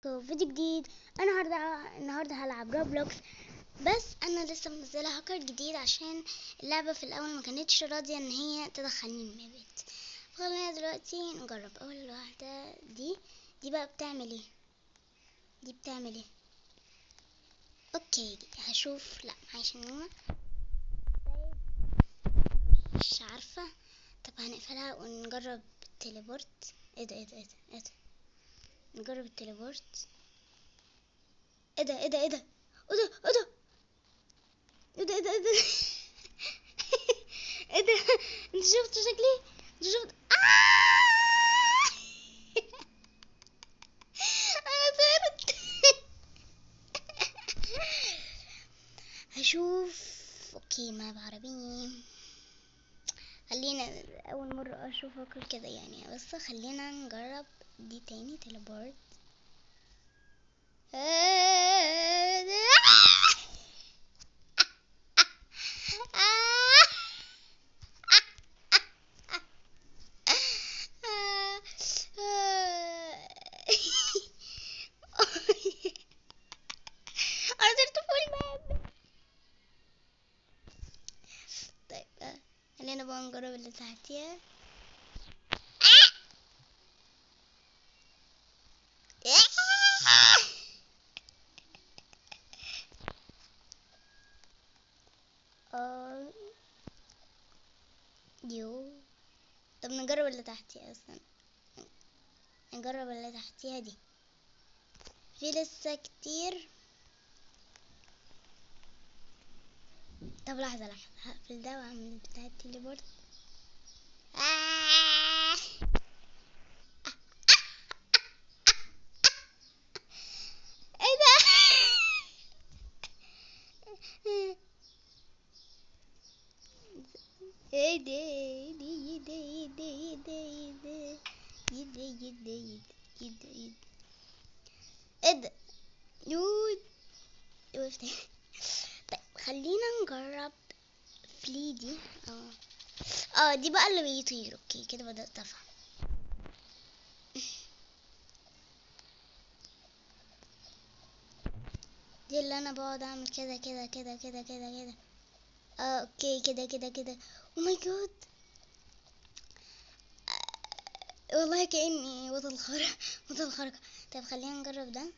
فيديو جديد. النهارده هلعب روبلوكس، بس انا لسه منزله هاكر جديد عشان اللعبه في الاول ما كانتش راضيه ان هي تدخلني من البيت. خلينا دلوقتي نجرب اول واحده. دي بقى بتعمل ايه؟ دي بتعمل ايه؟ اوكي هشوف. لا معيش النومه، مش عارفه. طب هنقفلها ونجرب التليبورت. ايه ده؟ نجرب التليبورت. ايه ده ايه ده ايه ده ايه ده ايه ده ايه ده ايه ده ايه ده ايه ده؟ انت شفت شكلي؟ انت شفت؟ انا طارت. هشوف. اوكي ما بعربي. خلينا اول مرة اشوف اكل كده يعني، بس خلينا نجرب دي تاني. تليبورت. انا طرت فوق الباب. طيب خلينا بقى نجرب اللي تحتيها. يو. طب نجرب اللي تحتيها اصلا. نجرب اللي تحتيها دي، في لسه كتير. طب لحظة هقفل ده واعمل بتاع التليبورت. ايه ده؟ ايه ده ايه ده ايه ده ايه ده ايه ده ايه ده ايه ده ايه ده ايه ده ايه ده ايه ده؟ يود وقفت. طيب خلينا نجرب فلي دي. دي بقى اللي بيطير. اوكي كده بدأت افهم. دي اللي انا بقعد اعمل كده كده كده كده كده كده. اوكي كده كده كده. او ماي جاد، والله كأني بطل خارق. بطل خارق. طيب خلينا نجرب ده.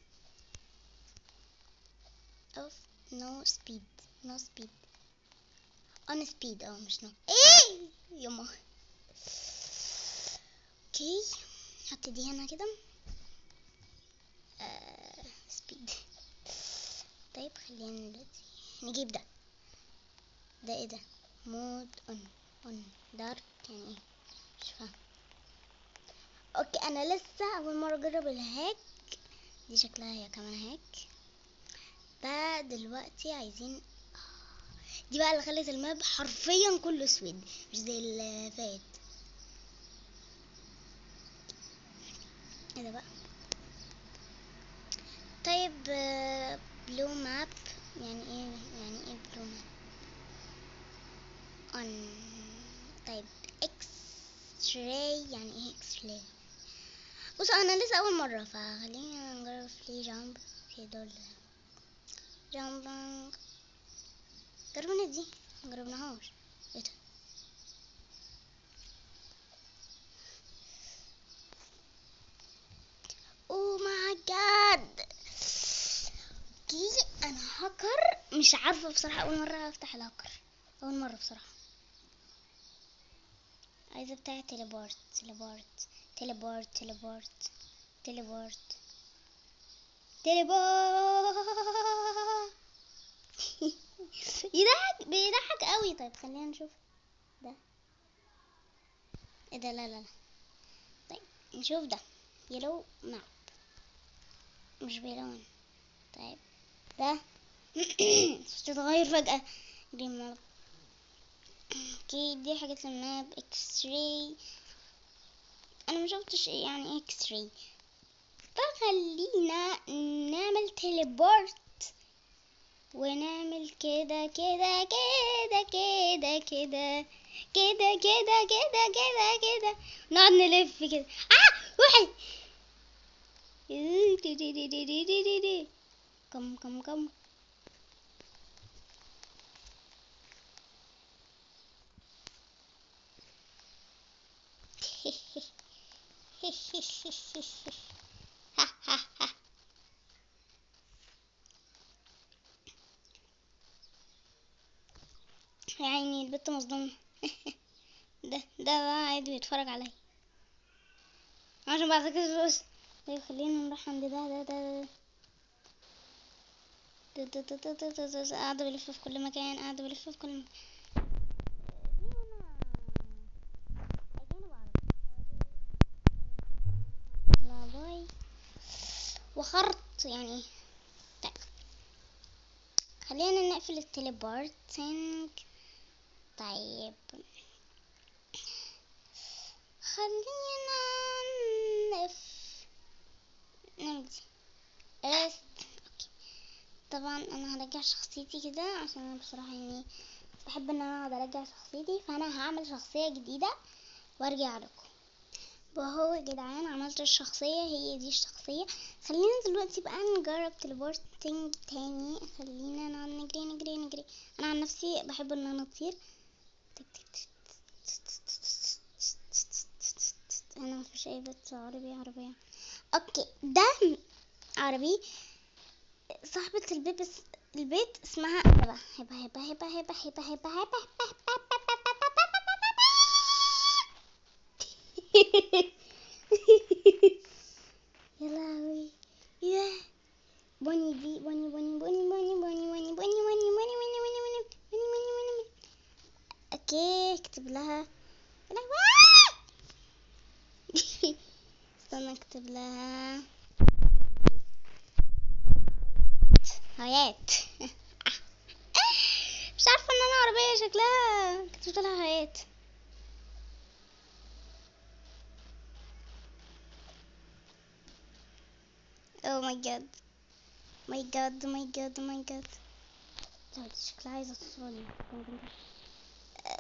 اوف. نو سبيد. نو سبيد. اون سبيد. مش نو. ايه يما. اوكي حط دي هنا كده. سبيد. طيب خلينا دلوقتي نجيب ده. ده ايه ده؟ مود اون دارك يعني ايه؟ مش فاهم. اوكي انا لسه اول مره اجرب الهاك. دي شكلها هي كمان هاك. ده دلوقتي عايزين دي بقى اللي خلت الماب حرفيا كله اسود، مش زي اللي فات. ايه ده بقى؟ طيب بلو ماب يعني ايه؟ يعني ايه بلو ماب؟ اون. طيب اكس راي يعني ايه اكس راي؟ بص انا لسه اول مره، فخلينا نجرب فلي جامب. اوكي دول جامبنج. جربنا دي مجربناهاش. ايه ده؟ اوه ماي جاد. اوكي انا هاكر، مش عارفه بصراحه، اول مره افتح الهاكر. اول مره بصراحه. عايزه بتاع تليبورت تليبورت تليبورت تليبورت تليبورت تليبورت. بيضحك قوي. طيب خلينا نشوف ده. ايه ده؟ لا لا لا. طيب نشوف ده. يلو ماب مش بيلون. طيب ده تتغير فجأة. جرين ماب. اوكي دي حاجات الماب. اكس راي انا مشوفتش يعني ايه اكس راي. فخلينا نعمل تليبورت ونعمل كده كده كده كده كده كده كده كده كده كده. نقعد نلف كده. روحي. كم كم كم. يا عيني البت مصدومة. ده بقى قاعد بيتفرج عليا عشان بعد كده الفلوس. طيب خلينا نروح عند ده قاعد بلف في كل مكان، قاعد بلف في كل مكان. لا باي وخرط يعني. طيب خلينا نقفل التليبورتينج. طيب خلينا نمضي رست. اوكي طبعا انا هرجع شخصيتي كده عشان انا بصراحة يعني بحب ان انا اقعد ارجع شخصيتي، فانا هعمل شخصية جديدة وارجع لكم. وهو يا جدعان عملت الشخصية، هي دي الشخصية. خلينا دلوقتي بقى نجرب تليبورتينج تاني. خلينا نقعد نجري نجري نجري. انا عن نفسي بحب ان انا اطير. انا مفيش اي بيت عربية. اوكي ده عربي. صاحبة البيت اسمها هبة. يا لهوي يا بوني دي بوني. اوكي اكتب لها. استنى اكتب لها حياة. مش عارفة ان انا عربية شكلها كتبت لها حياة. اوه ماي جاد شكلها عايزة تصورني.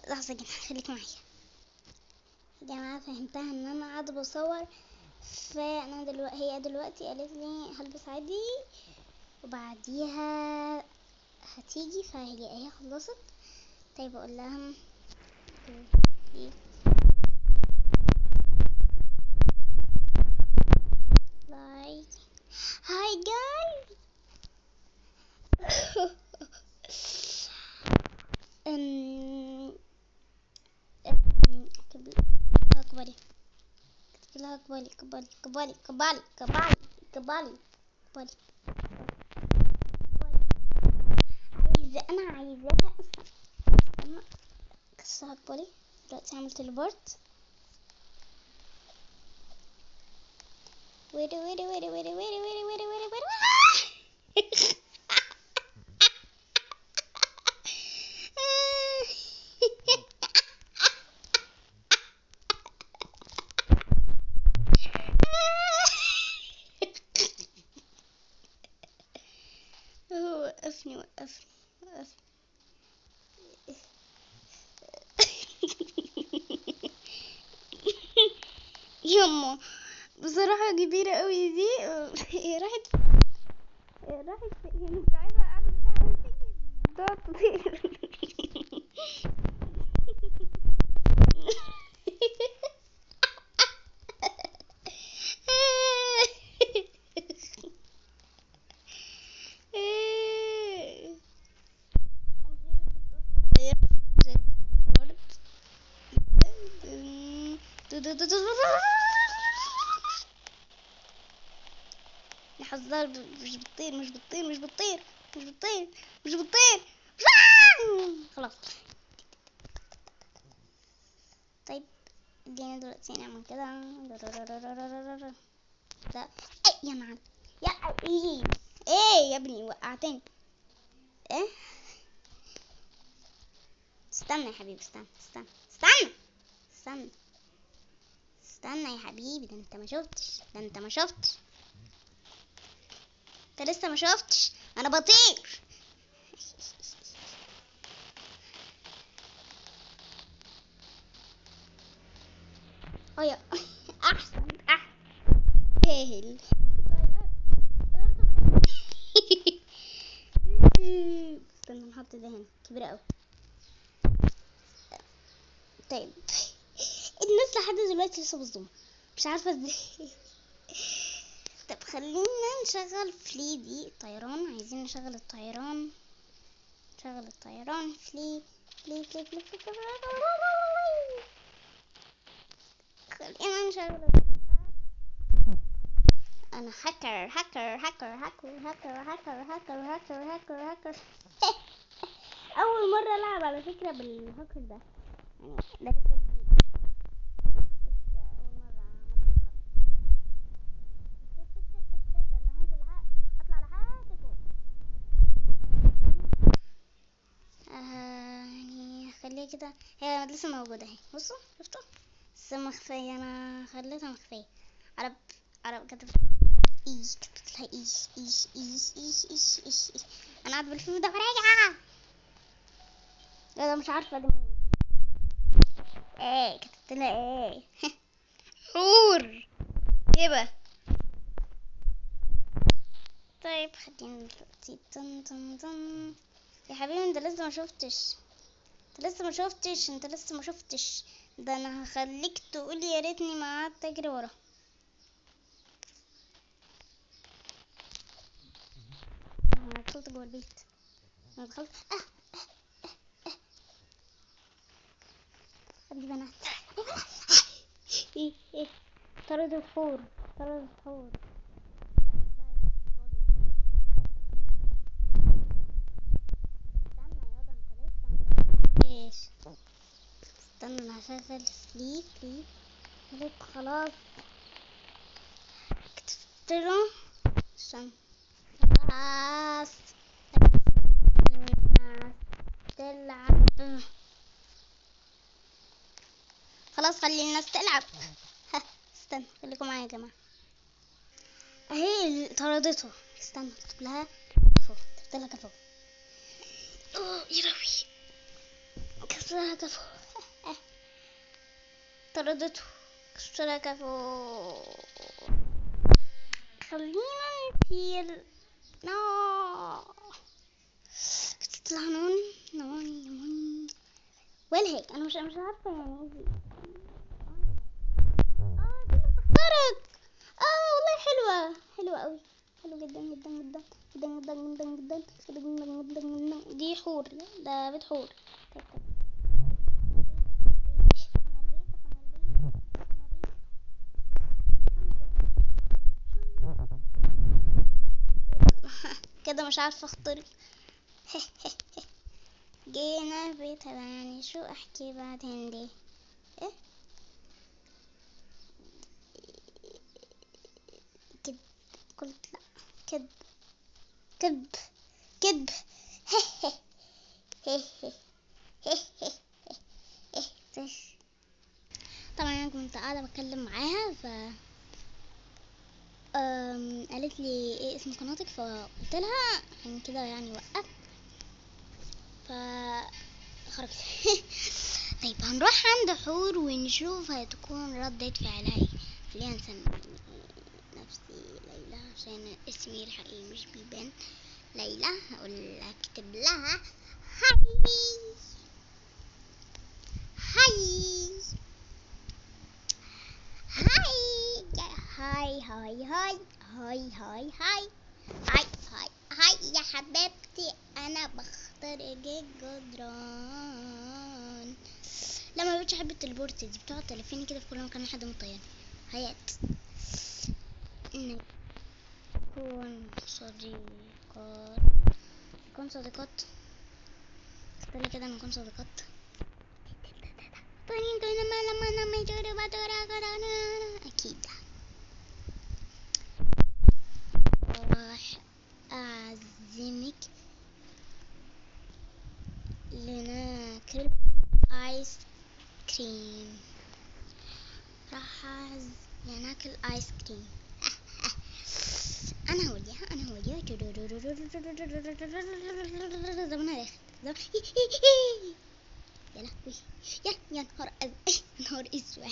لحظة كده خليك معايا يا جماعة. فهمتها ان انا قاعدة بصور، فانا هي دلوقتي قالت لي هلبس عادي وبعديها هتيجي، فهي خلصت. طيب اقول لها لايك هاي جاي. كبالي عايزاها. استنى كسرها كبالي. دلوقتي عملت تليبورت. ويري وقفني يما بصراحة كبيرة قوي دي. راحت هي مش عايزة قاعدة بتاعها ده تطير. حذر مش بتطير. خلاص. طيب ادينا دلوقتي نعمل كده. ده يا معلم يا ايه يا ابني وقعتني. ايه استنى يا حبيبي استنى يا حبيبي. ده انت ما شفتش انت لسه ما شفتش انا بطير. يا احسن كاهل. ده هنا كبيرة اوي. طيب الناس لحد دلوقتي لسه بتصدم، مش عارفة ازاي. طب خلينا نشغل دي طيران، عايزين نشغل الطيران. نشغل الطيران فلي فلي فلي فلي فلي فلي. خلينا نشغل. انا هاكر هاكر هاكر هاكر هاكر هاكر هاكر هاكر هاكر هاكر. اول مرة العب على فكرة بالهاكر ده، يعني ده لسه جديد، لسه اول مرة عملت الهاكر. انا هنزل اطلع لحد فوق. يعني خليها كده، هي لسه موجودة اهي، بصوا شفتوا بس مخفية، انا خليتها مخفية. عرب عرب كتبت ايش، كتبت لها ايش. انا قاعد بالفيلم ده وراجعة. لا مش عارفة دي مين. ايه كتبت لها ايه؟ حور هبة. طيب خلينا دلوقتي طن يا حبيبي انت لسه ما شفتش، انت لسه ما شفتش. ده انا هخليك تقول يا ريتني ما قعدت اجري ورا. انا دخلت جوه البيت، انا دخلت ادي بنات. ايه طرد الحور. ايش استنى انا هشغل فلي ملك خلاص كتبت له عشان خلاص الناس تلعب. خلاص خلي الناس تلعب. ها استنى خليكم معايا يا جماعة. اهي طردته. استنى اكتب لها كفو، كتبت لها كفو. اوه يا روي، كتبت لها كفو. طردته، كتبت لها كفو. خلينا نطير. نو كتبت لها نون ولا هيك. انا مش عارفة يعني ايه دي. دي بتخترق. والله حلوة قوي، حلو جدا جدا جدا جدا جدا جدا جدا جدا جدا جدا. دي حور، ده بيت حور. كده مش عارفة اخترق. جينا بيتها يعني شو احكي بعدين دي. ايه كد، قلت لا كذب كذب كذب. طبعا انا كنت قاعده بتكلم معاها قالت لي ايه اسم قناتك، فقلت لها يعني كده يعني وقف فخرجت. طيب هنروح عند حور ونشوف هتكون ردة فعلها ايه. خلينا نسمي نفسي ليلى عشان اسمي الحقيقي مش بيبان. ليلى هقول اكتب لها هاي هاي هاي هاي هاي هاي هاي هاي هاي هاي يا حبيبتي انا بخترق الجدران. لما بقتش احب التليبورت دي، بتقعد تلفيني كده في كل مكان لحد ما اطير. هيات انك نكون صديقات استنى كده نكون صديقات. اكيد راح اعزمك لناكل ايس كريم. راح لناكل ايس كريم. انا هوديها زمانها داخل يا لهوي يا نهار اسود.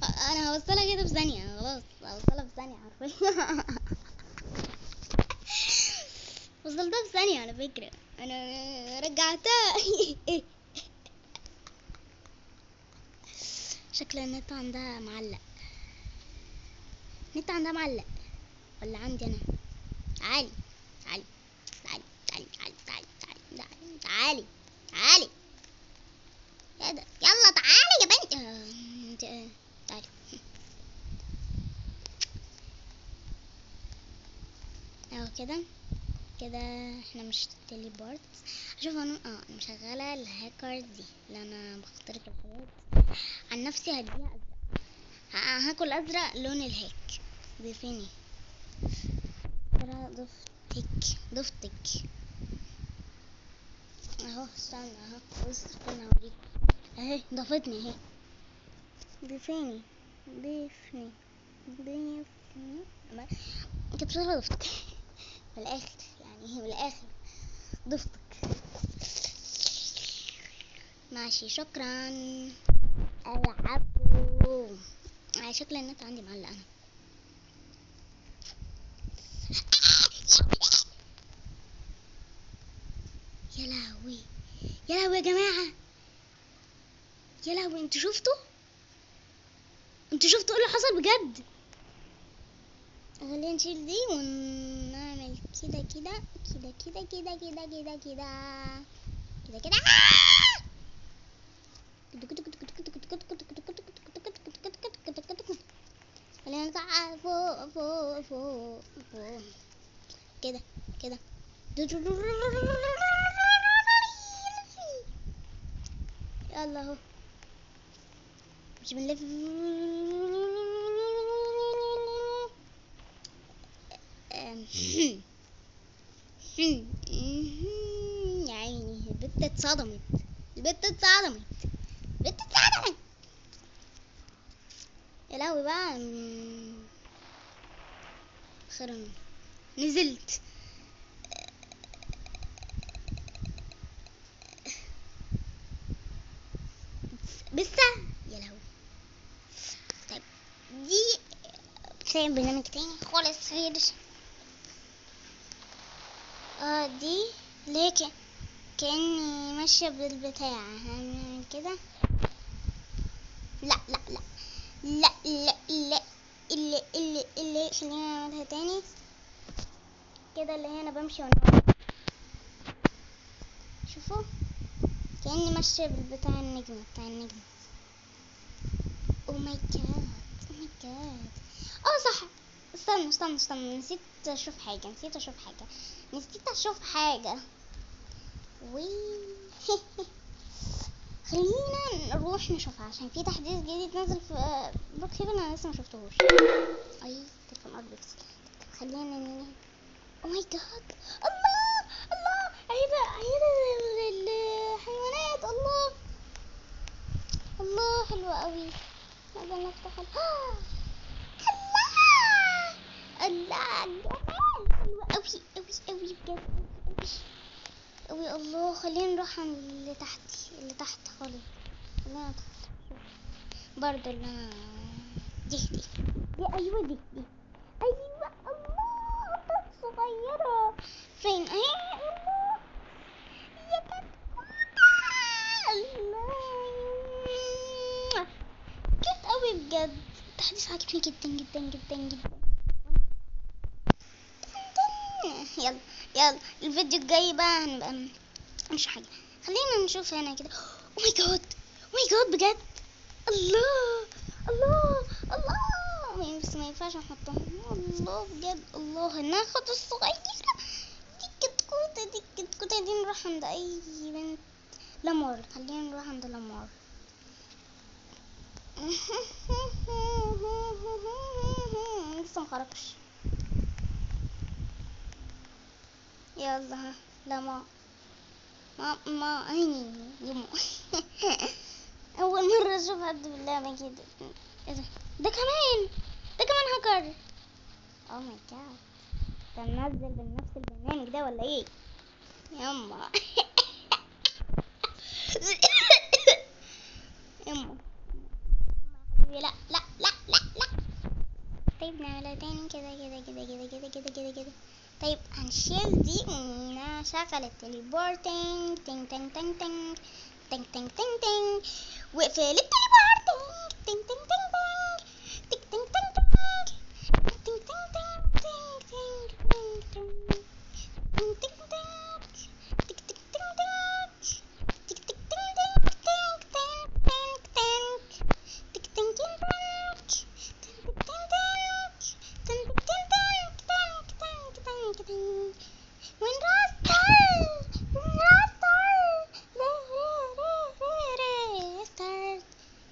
انا هوصلها كده في ثانيه، خلاص هوصلها في ثانيه حرفيا. وصلتها في ثانية على فكرة، انا رجعتها. شكل النت عندها معلق. النت عندها معلق ولا عندي انا؟ تعالي تعالي تعالي تعالي تعالي تعالي تعالي تعالي تعالي. يا ده يلا تعالي يا بنت. تعالي. اهو كده كده احنا مش تليبورت. شوف انا مشغله الهاكر دي اللي انا بخترق الحاجات. عن نفسي هديها ازرق. هاكل ازرق لون الهاك. ضيفيني ترى. ضفتك اهو. استنى اهو. بص استنى اوريك اهي. ضافتني اهي. ضيفيني. ضيفني. انت بصراحة ضفتك. من الاخر يعني، من الاخر ضفتك. ماشي شكرا. العبوا. شكل النت عندي معلق انا. يا لهوي يا لهوي يا جماعة. يا لهوي انتوا شفتوا ايه اللي حصل بجد. خلينا نشيل دي ونعمل كده كده كده كده كده كده كده كده كده كده. خلينا نطلع فوق فوق فوق فوق كده كده. يلا اهو. مش بنلف. يا عيني البت اتصدمت. يا لهوي بقى. خيرا نزلت. بسه. يا لهوي. طيب دي بتلاقي برنامج تاني خالص غير دي اللي هي كأني ماشية بالبتاع. هنعمل كده. لا لا لا لا لا لا. اللي خلينا نعملها تاني كده. اللي هي انا بمشي وانا شوفوا كأني ماشية بالبتاع النجم بتاع النجم. او ماي جاد او ماي جاد. صح. استنى نسيت اشوف حاجة. وي. خلينا نروح نشوفها عشان في تحديث جديد نزل في بروك هيفن. انا لسه ما شفتهوش. اي تليفون ارض بس. خلينا او ماي جاد. الله عيدة الحيوانات. الله حلوة قوي. نقدر نفتح الله جمال. حلوة قوي بجد قوي. الله خلينا نروح عن اللي تحت خالص. خلينا تحت برضه اللي انا دي ايوه دي ايوه. الله قطة صغيرة فين اهي. الله يا كتكوتة. الله كيوت قوي بجد. التحديث عجبني جدا. يلا الفيديو الجاي بقى هنبقى مش حاجة. خلينا نشوف هنا كده. او ماي جاد بجد. الله بس ما ينفعش نحطهم. الله بجد. الله ناخد الصغيرة دي. الكتكوتة دي نروح عند اي بنت. لامار. خلينا نروح عند لامار. لسه مخرجش. يلا ها. لا ما عيني يمو. اول مرة اشوف حد باللعبة كده. ايه ده كمان هاكر. او ماي جاد. ده منزل بنفس البرنامج ده ولا ايه؟ يما. يما حبيبي. لا. طيب نعملها تاني كده. طيب هنشيل دي ونشغل التليبورتنج تنج تنج تنج تنج تنج تنج تنج تنج، واقفل التليبورتنج تنج تنج تنج تنج تنج تنج تنج تنج تنج تنج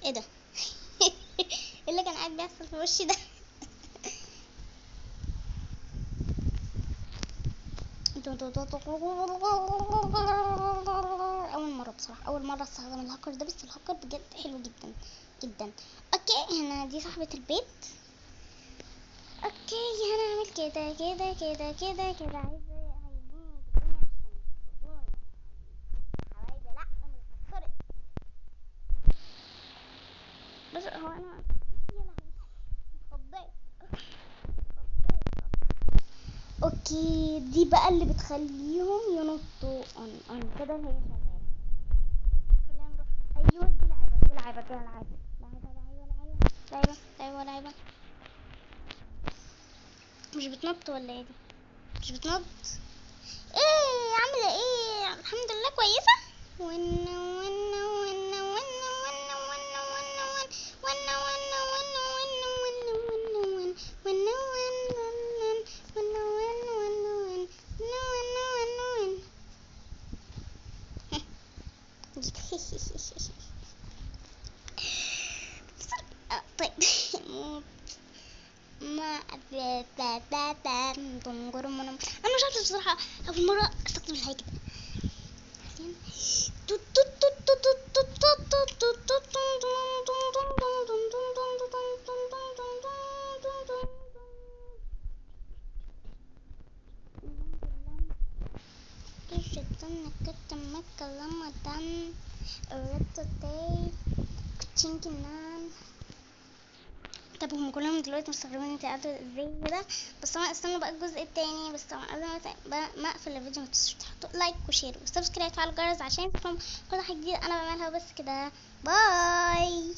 ايه ده؟ ايه اللي كان قاعد بيحصل في وشي ده؟ اول مره بصراحه، اول مره استخدم الهاكر ده، بس الهاكر بجد حلو جدا جدا. اوكي هنا دي صاحبه البيت. اوكي هنعمل كده كده كده كده كده. عايزين الدنيا عشان يسرقوني حبايبي. لا مش هتسرق. بس هو انا يا لهوي اتخضيت. اوكي دي بقى اللي بتخليهم ينطوا on كده هي شغاله. خلينا نروح. ايوه دي لعبه دي لعبه دي لعبه لعبه لعبه لعبه لعبه لعبه. مش بتنط ولا ايه دي؟ مش بتنط. ايه عامله ايه؟ الحمد لله كويسه. ون ون ون ون ون ون ون ون طيب ما انا مش عارفه بصراحه، اول مره استخدم الحاجه كده. طب هم كلهم دلوقتي مستغربين انت قاعده ازاي كده، بس طبعا استنوا بقى الجزء التاني. بس طبعا قبل ما اقفل الفيديو ما تنسوش تحطوا لايك وشير وسبسكرايب وتفعلوا الجرس عشان يوصلكم كل حاجه جديده انا بعملها. بس كده باي.